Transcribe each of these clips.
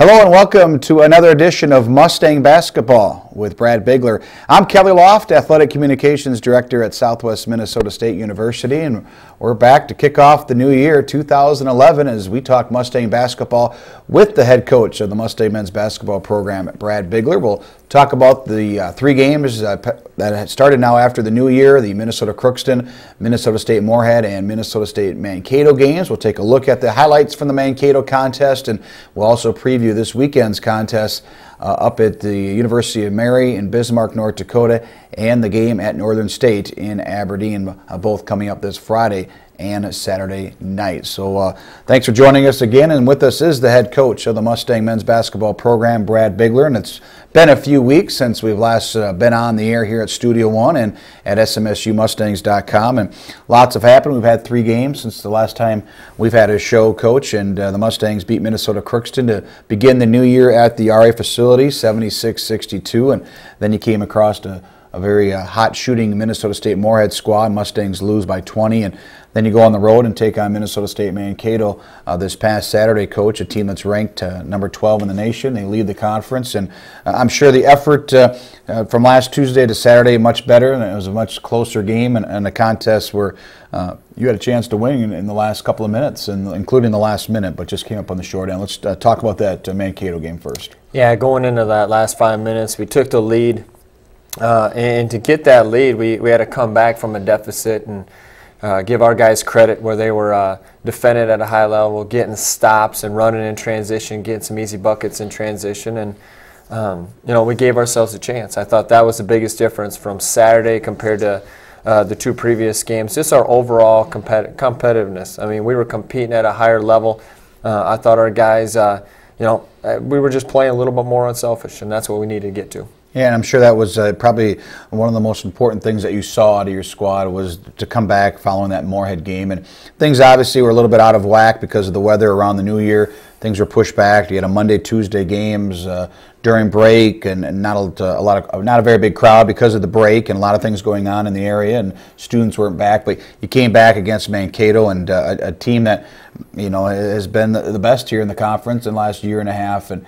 Hello and welcome to another edition of Mustang Basketball with Brad Bigler. I'm Kelly Loft, Athletic Communications Director at Southwest Minnesota State University, and we're back to kick off the new year 2011 as we talk Mustang basketball with the head coach of the Mustang men's basketball program, Brad Bigler. We'll talk about the three games that have started now after the new year, the Minnesota Crookston, Minnesota State Moorhead, and Minnesota State Mankato games. We'll take a look at the highlights from the Mankato contest, and we'll also preview this weekend's contest up at the University of Mary in Bismarck, North Dakota, and the game at Northern State in Aberdeen, both coming up this Friday and Saturday night. So thanks for joining us again, and with us is the head coach of the Mustang men's basketball program, Brad Bigler, and it's been a few weeks since we've last been on the air here at Studio One and at smsumustangs.com, and lots have happened. We've had three games since the last time we've had a show, Coach, and the Mustangs beat Minnesota Crookston to begin the new year at the RA facility, 76-62, and then you came across a very hot shooting Minnesota State Moorhead squad. Mustangs lose by 20, and then you go on the road and take on Minnesota State Mankato this past Saturday, Coach, a team that's ranked number 12 in the nation. They lead the conference, and I'm sure the effort from last Tuesday to Saturday much better, and it was a much closer game and a contest where you had a chance to win in the last couple of minutes, and including the last minute, but just came up on the short end. Let's talk about that Mankato game first. Yeah, going into that last 5 minutes, we took the lead. And to get that lead, we had to come back from a deficit and give our guys credit where they were defending at a high level, getting stops and running in transition, getting some easy buckets in transition, and we gave ourselves a chance. I thought that was the biggest difference from Saturday compared to the two previous games. Just our overall competitiveness. I mean, we were competing at a higher level. I thought our guys, we were just playing a little bit more unselfish, and that's what we needed to get to. Yeah, and I'm sure that was probably one of the most important things that you saw out of your squad was to come back following that Moorhead game. And things obviously were a little bit out of whack because of the weather around the new year. Things were pushed back. You had a Monday, Tuesday games during break, and not a very big crowd because of the break, and a lot of things going on in the area, and students weren't back. But you came back against Mankato, and a team that has been the best here in the conference in the last year and a half, and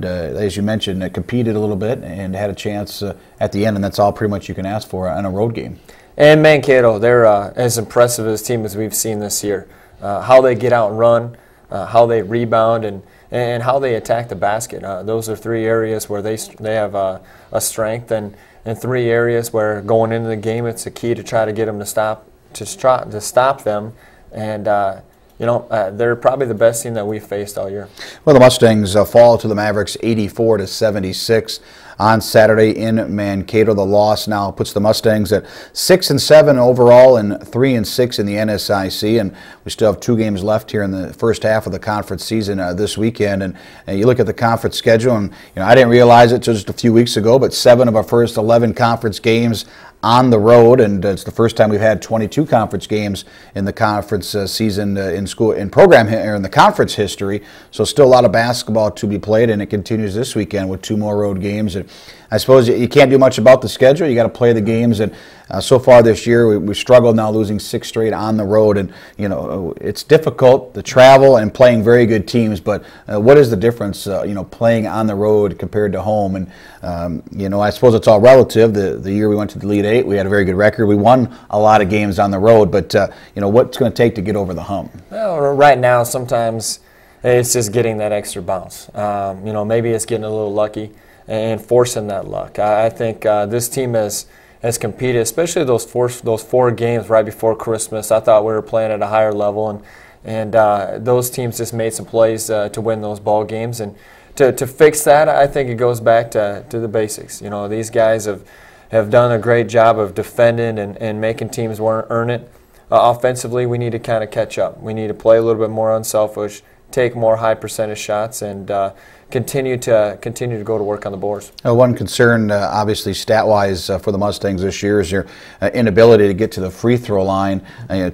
as you mentioned, it competed a little bit and had a chance at the end, and that's all pretty much you can ask for on a road game. And Mankato, they're as impressive a team as we've seen this year. How they get out and run, how they rebound, and how they attack the basket. Those are three areas where they have a strength, and three areas where going into the game it's a key to try to get them to stop them. And they're probably the best team that we've faced all year. Well, the Mustangs fall to the Mavericks 84-76 on Saturday in Mankato. The loss now puts the Mustangs at 6-7 overall and 3-6 in the NSIC, and we still have two games left here in the first half of the conference season this weekend. And you look at the conference schedule, and I didn't realize it just a few weeks ago, but 7 of our first 11 conference games on the road, and it's the first time we've had 22 conference games in the conference season in the conference history. So still a lot of basketball to be played, and it continues this weekend with 2 more road games. And I suppose you can't do much about the schedule. You got to play the games, and so far this year we struggled now, losing 6 straight on the road, and it's difficult to travel and playing very good teams. But what is the difference, playing on the road compared to home? And I suppose it's all relative. The year we went to the Elite Eight, we had a very good record. We won a lot of games on the road, but what's going to take to get over the hump? Well, right now, sometimes it's just getting that extra bounce. Maybe it's getting a little lucky and forcing that luck. I think this team has competed, especially those four games right before Christmas. I thought we were playing at a higher level, and those teams just made some plays to win those ball games. And to fix that, I think it goes back to the basics. These guys have done a great job of defending and making teams earn it. Offensively, we need to kind of catch up. We need to play a little bit more unselfish, take more high percentage shots, and continue to go to work on the boards. One concern, obviously, stat-wise for the Mustangs this year is your inability to get to the free throw line.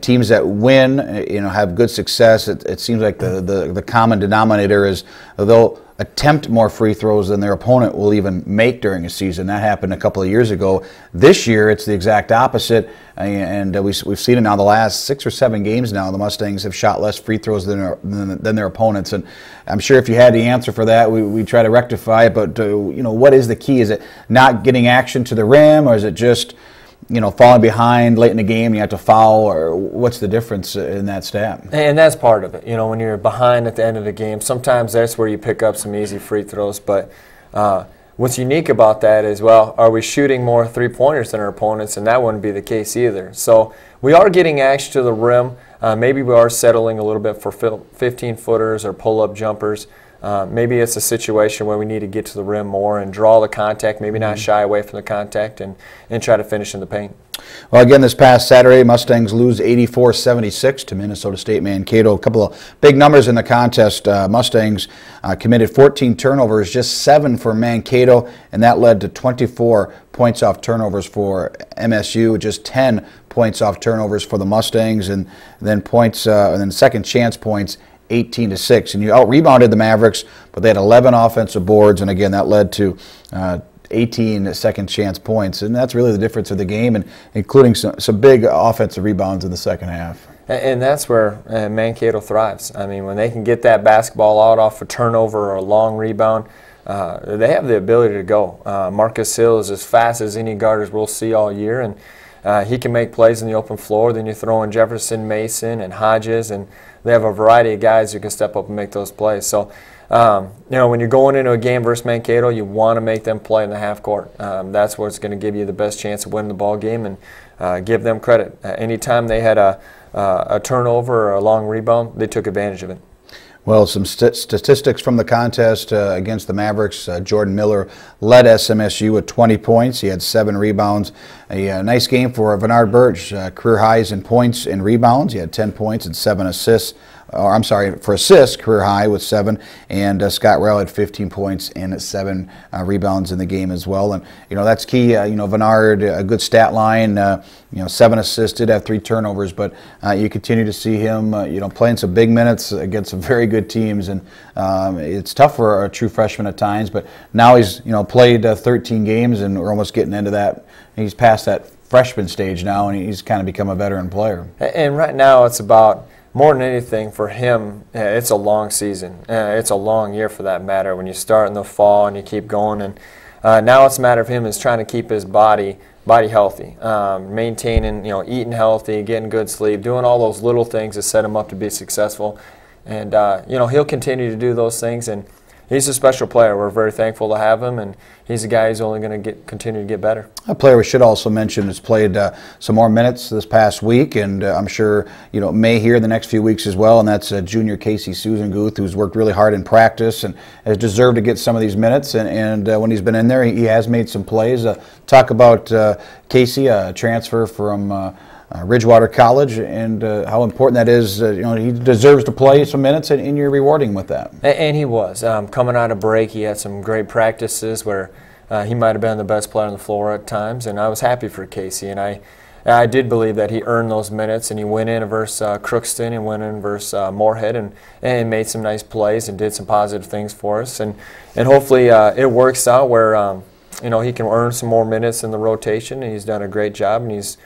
Teams that win, have good success. It seems like the common denominator is they'll attempt more free throws than their opponent will even make during a season. That happened a couple of years ago. This year, it's the exact opposite, and we've seen it now the last 6 or 7 games now. The Mustangs have shot less free throws than their opponents, and I'm sure if you had the answer for that, we try to rectify it. But what is the key? Is it not getting action to the rim, or is it just falling behind late in the game and you have to foul, or what's the difference in that stat? And that's part of it. When you're behind at the end of the game, sometimes that's where you pick up some easy free throws. But what's unique about that is, well, are we shooting more three-pointers than our opponents? And that wouldn't be the case either. So we are getting action to the rim. Maybe we are settling a little bit for 15-footers or pull-up jumpers. Maybe it's a situation where we need to get to the rim more and draw the contact, maybe not shy away from the contact, and try to finish in the paint. Well, again, this past Saturday, Mustangs lose 84-76 to Minnesota State Mankato. A couple of big numbers in the contest. Mustangs committed 14 turnovers, just 7 for Mankato, and that led to 24 points off turnovers for MSU, just 10 points off turnovers for the Mustangs, and then second chance points, 18-6, and you out-rebounded the Mavericks, but they had 11 offensive boards, and again, that led to 18 second chance points, and that's really the difference of the game, and including some big offensive rebounds in the second half. And that's where Mankato thrives. I mean, when they can get that basketball out off a turnover or a long rebound, they have the ability to go. Marcus Hill is as fast as any guarders we'll see all year, and he can make plays in the open floor. Then you throw in Jefferson, Mason, and Hodges, and they have a variety of guys who can step up and make those plays. So, when you're going into a game versus Mankato, you want to make them play in the half court. That's what's going to give you the best chance of winning the ball game, and give them credit. Anytime they had a turnover or a long rebound, they took advantage of it. Well, some statistics from the contest against the Mavericks. Jordan Miller led SMSU with 20 points. He had 7 rebounds. A nice game for Bernard Burge. Career highs in points and rebounds. He had 10 points and 7 assists. For assists, career high with 7. And Scott Rell had 15 points and 7 rebounds in the game as well. And that's key. Bernard, a good stat line. 7 assists, did have 3 turnovers, but you continue to see him, playing some big minutes against some very good teams, and it's tough for a true freshman at times. But now he's, played 13 games, and we're almost getting into that. He's past that freshman stage now, and he's kind of become a veteran player. And right now, it's about, more than anything for him, it's a long season. It's a long year for that matter. When you start in the fall and you keep going, and now it's a matter of him is trying to keep his body healthy, maintaining, eating healthy, getting good sleep, doing all those little things that set him up to be successful. And, he'll continue to do those things, and he's a special player. We're very thankful to have him, and he's a guy who's only going to continue to get better. A player we should also mention has played some more minutes this past week, and I'm sure may here in the next few weeks as well, and that's junior Casey Susanguth, who's worked really hard in practice and has deserved to get some of these minutes, and when he's been in there, he has made some plays. Talk about Casey, a transfer from Ridgewater College, and how important that is. He deserves to play some minutes, and you're rewarding with that. And he was. Coming out of break, he had some great practices where he might have been the best player on the floor at times, and I was happy for Casey. And I did believe that he earned those minutes, and he went in versus Crookston and went in versus Moorhead, and made some nice plays and did some positive things for us. And hopefully it works out where he can earn some more minutes in the rotation, and he's done a great job, and he's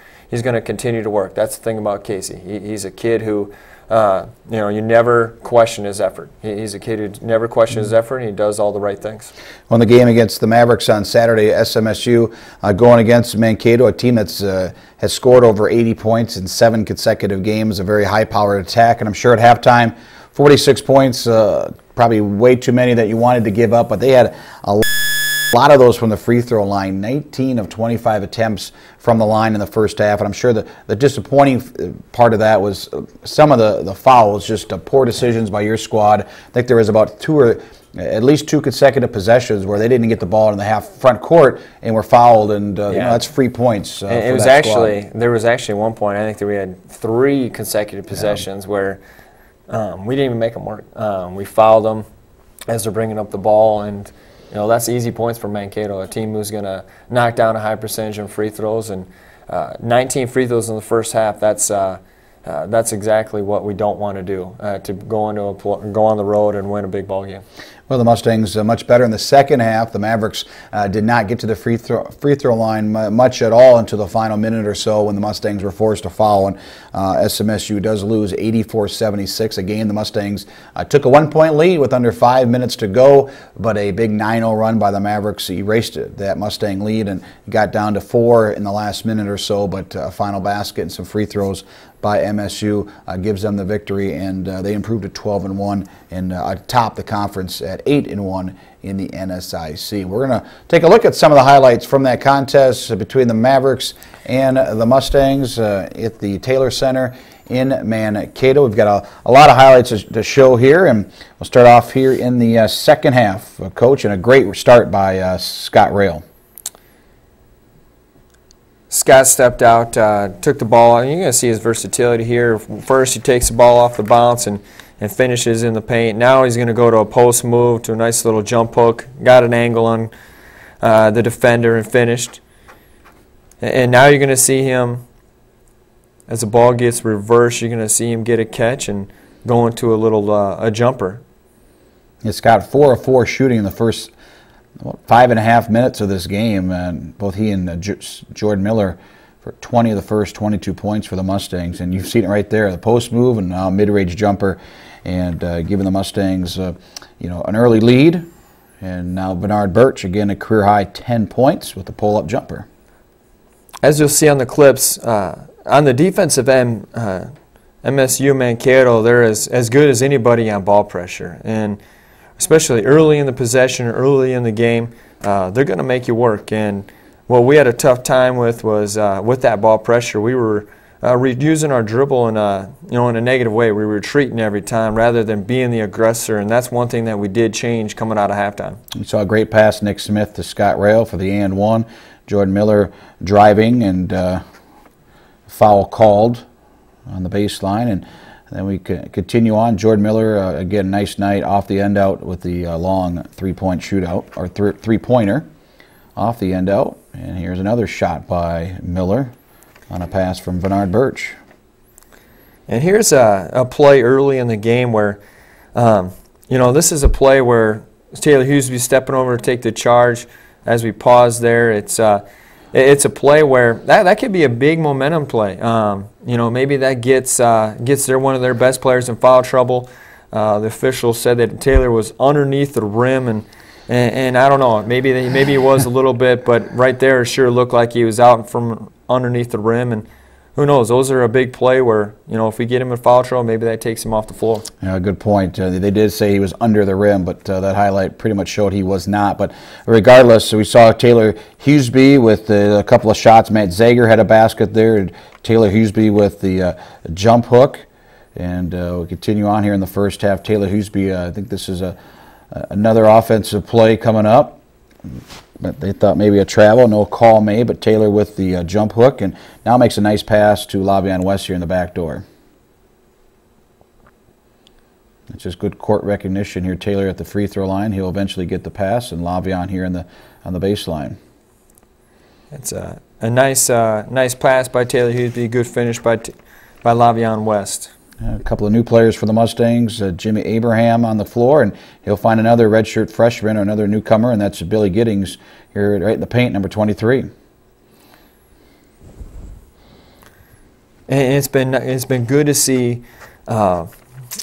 going to continue to work. That's the thing about Casey. He's a kid who, you never question his effort. He's a kid who never questions his effort, and he does all the right things. On the game against the Mavericks on Saturday, SMSU going against Mankato, a team that's has scored over 80 points in 7 consecutive games, a very high-powered attack. And I'm sure at halftime, 46 points, probably way too many that you wanted to give up, but they had a lot of those from the free throw line, 19 of 25 attempts from the line in the first half. And I'm sure the disappointing part of that was some of the fouls, just poor decisions by your squad. I think there was about at least two consecutive possessions where they didn't get the ball in the front court and were fouled, and that's free points. There was actually one point, I think that we had 3 consecutive possessions where we didn't even make them work. We fouled them as they're bringing up the ball, and that's easy points for Mankato, a team who's going to knock down a high percentage of free throws. And 19 free throws in the first half, that's exactly what we don't want to do, to go on the road and win a big ball game. Well, the Mustangs much better in the second half. The Mavericks did not get to the free throw line much at all until the final minute or so when the Mustangs were forced to foul. And SMSU does lose 84-76. Again, the Mustangs took a 1-point lead with under 5 minutes to go, but a big 9-0 run by the Mavericks erased that Mustang lead and got down to 4 in the last minute or so, but a final basket and some free throws by MSU gives them the victory, and they improved to 12-1 and atop the conference at 8-1 in the NSIC. We're going to take a look at some of the highlights from that contest between the Mavericks and the Mustangs at the Taylor Center in Mankato. We've got a lot of highlights to show here, and we'll start off here in the second half. Coach, and a great start by Scott Rail. Scott stepped out, took the ball, and you're going to see his versatility here. First, he takes the ball off the bounce and finishes in the paint. Now he's going to go to a post move, to a nice little jump hook, got an angle on the defender and finished. And now you're going to see him, as the ball gets reversed, you're going to see him get a catch and go into a little a jumper. It's got 4 of 4 shooting in the first 5.5 minutes of this game, and both he and Jordan Miller for 20 of the first 22 points for the Mustangs. And you've seen it right there, the post move and now mid-range jumper, and giving the Mustangs an early lead. And now Bernard Birch, again, a career-high 10 points with the pull-up jumper. As you'll see on the clips, on the defensive end, MSU Mankato, they're as good as anybody on ball pressure. And especially early in the possession, early in the game, they're going to make you work. And what we had a tough time with was with that ball pressure. We were using our dribble in a negative way. We were retreating every time rather than being the aggressor, and that's one thing that we did change coming out of halftime. We saw a great pass, Nick Smith to Scott Rail for the and one. Jordan Miller driving and foul called on the baseline, and then we continue on. Jordan Miller, again, nice night off the end out with the long three-point shootout, or three-pointer off the end out. And here's another shot by Miller on a pass from Bernard Birch. And here's a play early in the game where, this is a play where Taylor Hughesby stepping over to take the charge. As we pause there, it's a play where that could be a big momentum play. Maybe that gets one of their best players in foul trouble. The official said that Taylor was underneath the rim, and I don't know, maybe he was a little bit, but right there it sure looked like he was out from underneath the rim. And who knows? Those are a big play where, if we get him in foul trouble, maybe that takes him off the floor. Yeah, good point. They did say he was under the rim, but that highlight pretty much showed he was not. But regardless, we saw Taylor Hughesby with a couple of shots. Matt Zager had a basket there. Taylor Hughesby with the jump hook. And we'll continue on here in the first half. Taylor Hughesby, I think this is another offensive play coming up. But they thought maybe a travel, no call made, but Taylor with the jump hook, and now makes a nice pass to Lavion West here in the back door. It's just good court recognition here. Taylor at the free throw line. He'll eventually get the pass, and Lavion here on the baseline. It's a nice pass by Taylor Hughesby. Good finish by Lavion West. A couple of new players for the Mustangs. Jimmy Abraham on the floor, and he'll find another redshirt freshman or another newcomer, and that's Billy Giddings here right in the paint, number 23. And it's been good to see,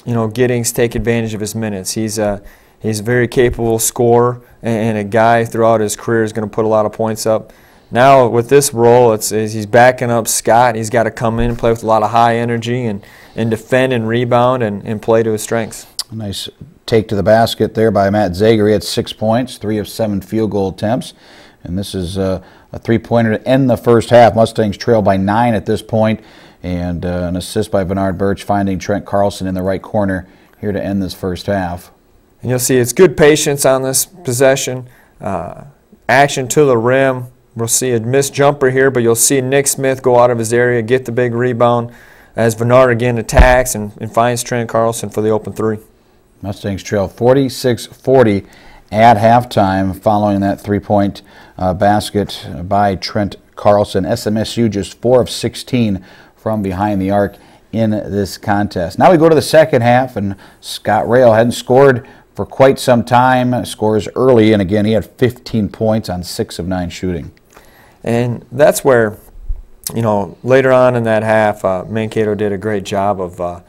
Giddings take advantage of his minutes. He's a very capable scorer and a guy throughout his career is going to put a lot of points up. Now with this role, he's backing up Scott. He's got to come in and play with a lot of high energy and defend and rebound and play to his strengths. A nice take to the basket there by Matt Zager. He had 6 points, 3 of 7 field goal attempts. And this is a three-pointer to end the first half. Mustangs trail by 9 at this point. And an assist by Bernard Birch finding Trent Carlson in the right corner here to end this first half. And you'll see it's good patience on this possession. Action to the rim. We'll see a missed jumper here, but you'll see Nick Smith go out of his area, get the big rebound as Bernard again attacks and finds Trent Carlson for the open three. Mustangs trail 46-40 at halftime following that three-point basket by Trent Carlson. SMSU just 4 of 16 from behind the arc in this contest. Now we go to the second half, and Scott Rail hadn't scored for quite some time, scores early, and again, he had 15 points on 6 of 9 shooting. And that's where, later on in that half, Mankato did a great job of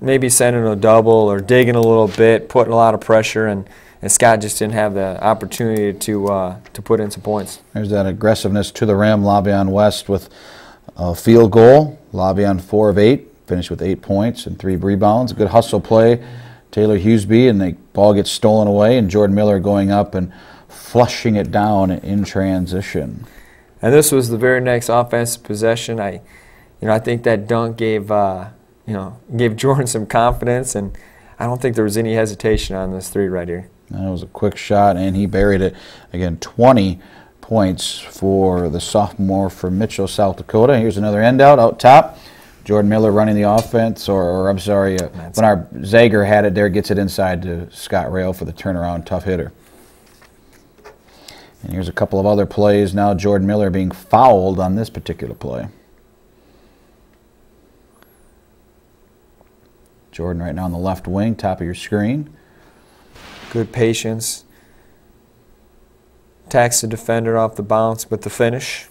maybe sending a double or digging a little bit, putting a lot of pressure, and Scott just didn't have the opportunity to put in some points. There's that aggressiveness to the rim. Lavion West with a field goal. Lavion 4 of 8, finished with 8 points and 3 rebounds. A good hustle play. Taylor Hughesby, and the ball gets stolen away, and Jordan Miller going up and flushing it down in transition. And this was the very next offensive possession. I think that dunk gave Jordan some confidence, and I don't think there was any hesitation on this three right here. That was a quick shot, and he buried it. Again, 20 points for the sophomore from Mitchell, South Dakota. Here's another end out top. Jordan Miller running the offense, Bernard Zager had it there, gets it inside to Scott Rail for the turnaround, tough hitter. And here's a couple of other plays. Now Jordan Miller being fouled on this particular play. Jordan right now on the left wing, top of your screen. Good patience. Attacks the defender off the bounce, but the finish.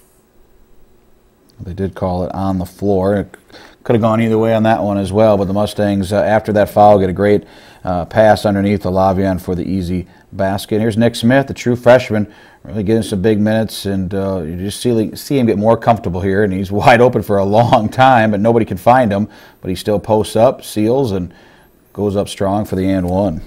They did call it on the floor. It could have gone either way on that one as well, but the Mustangs, after that foul, get a great pass underneath the Lavion for the easy basket. And here's Nick Smith, the true freshman, really getting some big minutes, and you just see him get more comfortable here, and he's wide open for a long time, but nobody can find him, but he still posts up, seals, and goes up strong for the and one.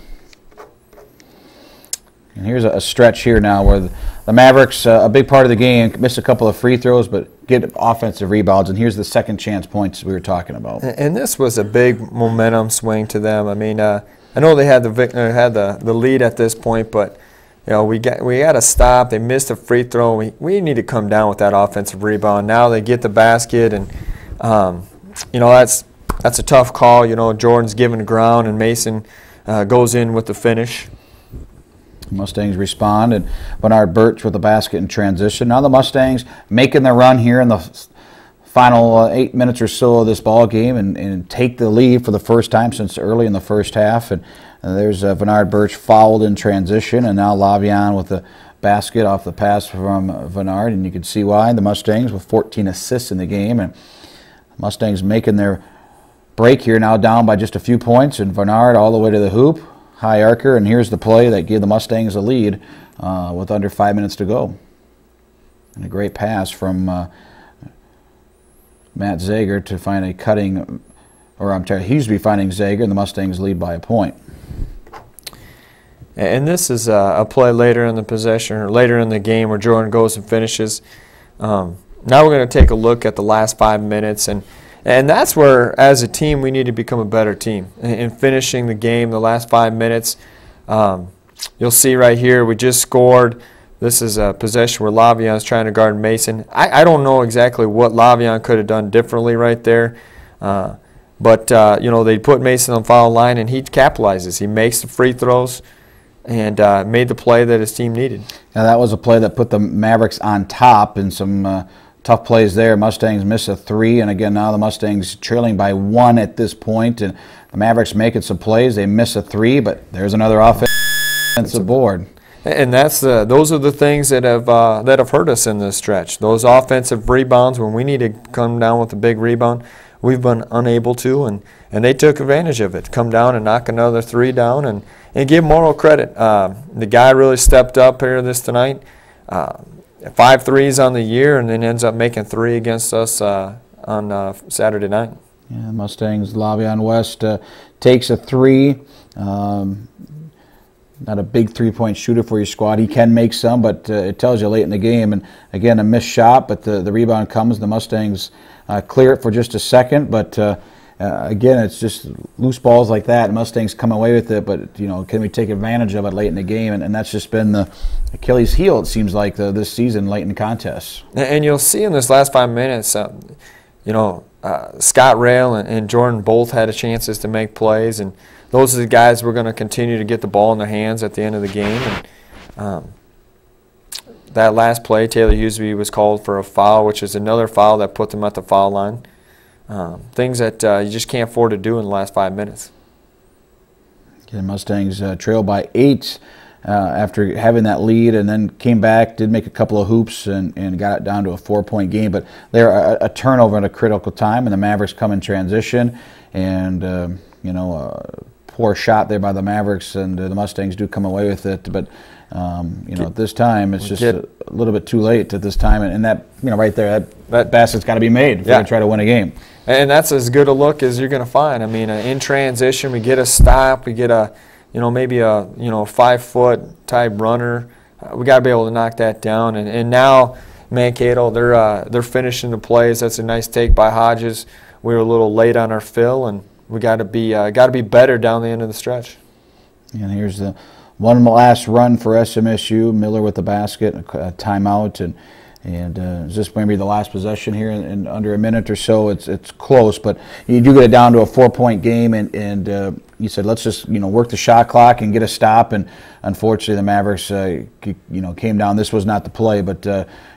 And here's a stretch here now where the Mavericks, a big part of the game, miss a couple of free throws, but get offensive rebounds. And here's the second chance points we were talking about. And this was a big momentum swing to them. I mean, I know they had the lead at this point, but we got to stop. They missed a free throw. We need to come down with that offensive rebound. Now they get the basket, and that's a tough call. Jordan's giving ground, and Mason goes in with the finish. Mustangs respond, and Bernard Birch with the basket in transition. Now the Mustangs making their run here in the final 8 minutes or so of this ball game and take the lead for the first time since early in the first half. And there's Bernard Birch fouled in transition, and now Lavion with the basket off the pass from Bernard, and you can see why. The Mustangs with 14 assists in the game, and Mustangs making their break here, now down by just a few points, and Bernard all the way to the hoop. High archer, and here's the play that gave the Mustangs a lead with under 5 minutes to go. And a great pass from Matt Zager to find a cutting, Hughesby finding Zager, and the Mustangs lead by a point. And this is a play later in the possession, or later in the game, where Jordan goes and finishes. Now we're going to take a look at the last 5 minutes, and that's where, as a team, we need to become a better team. In finishing the game, the last 5 minutes, you'll see right here, we just scored. This is a possession where Lavion's trying to guard Mason. I don't know exactly what Lavion could have done differently right there. But they put Mason on the foul line, and he capitalizes. He makes the free throws and made the play that his team needed. Now that was a play that put the Mavericks on top in some tough plays there. Mustangs miss a 3, and again now the Mustangs trailing by 1 at this point, and the Mavericks making some plays. They miss a 3, but there's another offensive board. And those are the things that have hurt us in this stretch. Those offensive rebounds, when we need to come down with a big rebound, we've been unable to, and they took advantage of it. Come down and knock another 3 down, and give Morrow credit. The guy really stepped up here tonight. 5 threes on the year, and then ends up making 3 against us on Saturday night. Yeah, Mustangs, Lavion West takes a 3. Not a big three-point shooter for your squad. He can make some, but it tells you late in the game. And again, a missed shot, but the rebound comes. The Mustangs clear it for just a second, but again, it's just loose balls like that. Mustangs come away with it, but can we take advantage of it late in the game? And that's just been the Achilles heel, it seems like, this season late in contests. And you'll see in this last 5 minutes, Scott Rail and Jordan both had chances to make plays, and those are the guys who are going to continue to get the ball in their hands at the end of the game. And that last play, Taylor Hughesby was called for a foul, which is another foul that put them at the foul line. Things that you just can't afford to do in the last 5 minutes. The Mustangs trailed by 8 after having that lead, and then came back, did make a couple of hoops, and got it down to a 4-point game. But they're a turnover at a critical time, and the Mavericks come in transition, and poor shot there by the Mavericks, and the Mustangs do come away with it. But at this time, it's just a little bit too late at this time, and that right there, that basket's got to be made if you're going to try to win a game. And that's as good a look as you're going to find. I mean, in transition, we get a stop, we get a maybe a 5-foot type runner. We got to be able to knock that down. And now Mankato, they're finishing the plays. That's a nice take by Hodges. We were a little late on our fill, and we got to be better down the end of the stretch. And here's the one last run for SMSU. Miller with the basket, a timeout, and is this maybe the last possession here in under a minute or so? It's close, but you do get it down to a 4-point game, and you said let's just work the shot clock and get a stop, and unfortunately the Mavericks came down. This was not the play, but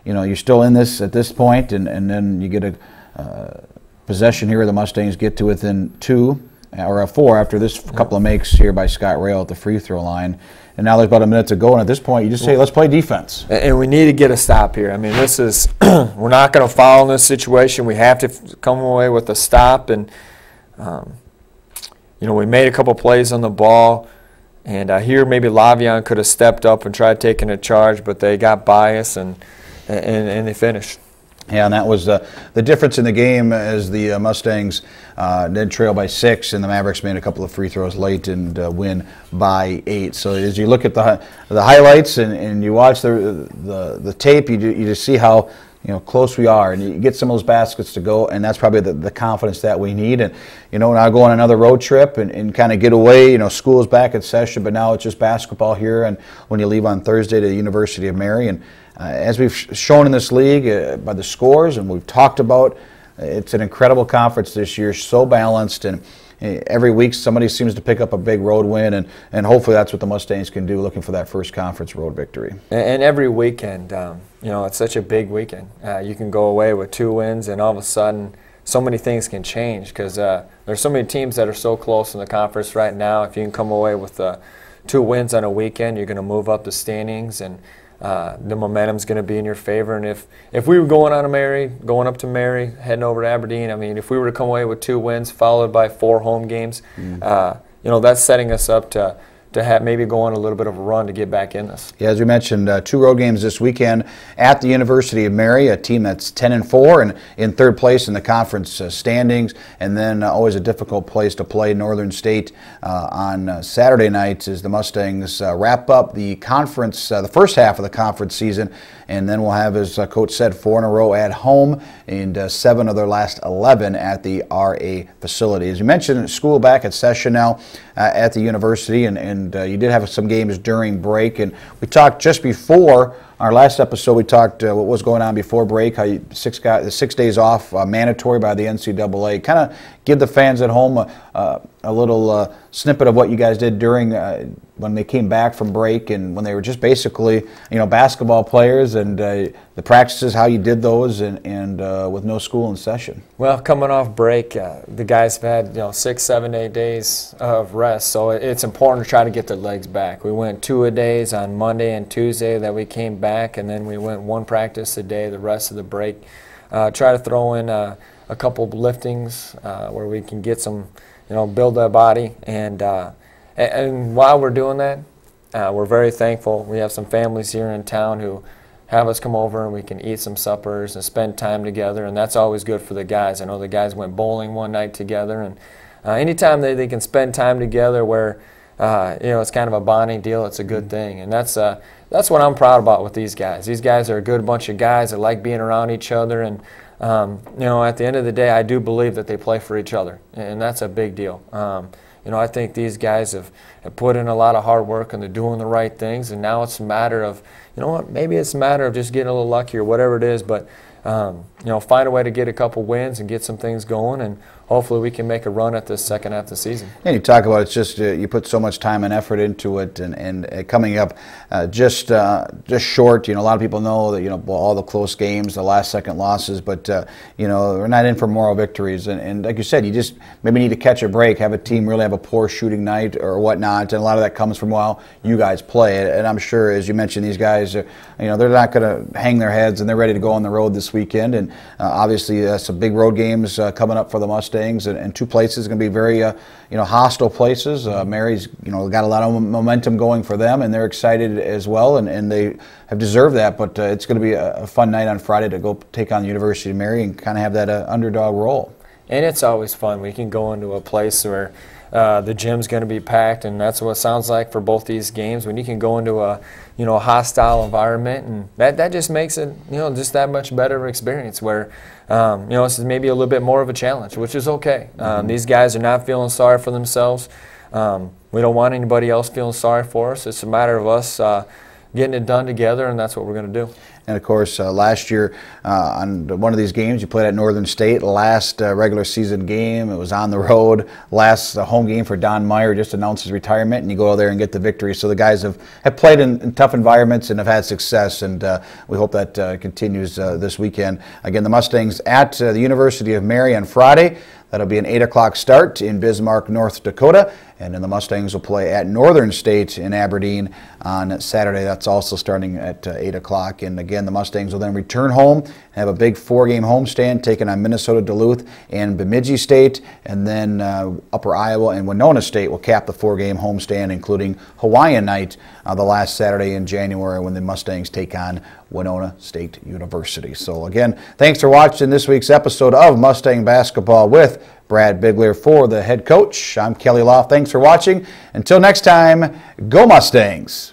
you're still in this at this point, and then you get a possession here. The Mustangs get to within 2 or 4 after this couple of makes here by Scott Rail at the free throw line. And now there's about a minute to go, and at this point you just say, let's play defense. And we need to get a stop here. I mean, this is we're not going to foul in this situation. We have to come away with a stop. And, we made a couple plays on the ball. And here maybe Lavion could have stepped up and tried taking a charge, but they got biased and they finished. Yeah, and that was the difference in the game as the Mustangs did trail by 6, and the Mavericks made a couple of free throws late and win by 8. So as you look at the highlights and you watch the tape, you just see how close we are, and you get some of those baskets to go, and that's probably the confidence that we need. And now go on another road trip and kind of get away. School's back in session, but now it's just basketball here. And when you leave on Thursday to the University of Mary, and as we've shown in this league by the scores, and we've talked about, it's an incredible conference this year, so balanced, and every week somebody seems to pick up a big road win, and hopefully that's what the Mustangs can do, looking for that first conference road victory. And every weekend, it's such a big weekend. You can go away with 2 wins, and all of a sudden so many things can change, because there's so many teams that are so close in the conference right now. If you can come away with 2 wins on a weekend, you're going to move up the standings, and the momentum's going to be in your favor. And if we were going up to Mary, heading over to Aberdeen, I mean, if we were to come away with 2 wins followed by 4 home games, that's setting us up to have maybe go on a little bit of a run to get back in this. Yeah, as we mentioned, 2 road games this weekend at the University of Mary, a team that's 10-4 and in 3rd place in the conference standings, and then always a difficult place to play, Northern State on Saturday nights as the Mustangs wrap up the conference, the first half of the conference season, and then we'll have, as Coach said, 4 in a row at home and 7 of their last 11 at the RA facility. As you mentioned, school back at session now at the university, and you did have some games during break, and we talked just before our last episode. We talked what was going on before break, how the 6 days off mandatory by the NCAA. Kind of give the fans at home a little snippet of what you guys did during when they came back from break, and when they were just basically basketball players, and the practices, how you did those, and with no school in session. Well, coming off break, the guys have had 6, 7, 8 days of rest, so it's important to try to get their legs back. We went 2-a-days on Monday and Tuesday that we came back, and then we went 1 practice a day the rest of the break. Try to throw in a couple of liftings where we can get some, build our body, and while we're doing that, we're very thankful. We have some families here in town who have us come over, and we can eat some suppers and spend time together, and that's always good for the guys. I know the guys went bowling one night together, and anytime they can spend time together where it's kind of a bonding deal, it's a good thing. And that's what I'm proud about with these guys. These guys are a good bunch of guys that like being around each other, and at the end of the day, I do believe that they play for each other, and that's a big deal. I think these guys have put in a lot of hard work, and they're doing the right things, and now it's a matter of, maybe it's a matter of just getting a little lucky or whatever it is, but find a way to get a couple wins and get some things going, and hopefully we can make a run at this second half of the season. And you talk about it's just you put so much time and effort into it, and coming up just short. A lot of people know that all the close games, the last second losses, but we're not in for moral victories. And like you said, you just maybe need to catch a break, have a team really have a poor shooting night or whatnot, and a lot of that comes from you guys play. And I'm sure, as you mentioned, these guys, they're not going to hang their heads, and they're ready to go on the road this weekend. And obviously, some big road games coming up for the Mustangs, and two places going to be very hostile places. Mary's got a lot of momentum going for them, and they're excited as well, and they have deserved that. But it's going to be a fun night on Friday to go take on the University of Mary and kind of have that underdog role. And it's always fun. We can go into a place where the gym's going to be packed, and that's what it sounds like for both these games. When you can go into a hostile environment, and that just makes it just that much better of an experience. Where this is maybe a little bit more of a challenge, which is okay. These guys are not feeling sorry for themselves. We don't want anybody else feeling sorry for us. It's a matter of us getting it done together, and that's what we're going to do. And of course, last year on one of these games, you played at Northern State. Last regular season game, it was on the road. Last home game for Don Meyer, just announced his retirement, and you go there and get the victory. So the guys have played in tough environments and have had success, and we hope that continues this weekend. Again, the Mustangs at the University of Mary on Friday. That'll be an 8 o'clock start in Bismarck, North Dakota. And then the Mustangs will play at Northern State in Aberdeen on Saturday. That's also starting at 8 o'clock. And again, the Mustangs will then return home and have a big 4-game homestand, taking on Minnesota, Duluth, and Bemidji State. And then Upper Iowa and Winona State will cap the 4-game homestand, including Hawaiian Night the last Saturday in January when the Mustangs take on Winona State University. So again, thanks for watching this week's episode of Mustang Basketball with Brad Bigler for the head coach. I'm Kelly Loft. Thanks for watching. Until next time, go Mustangs!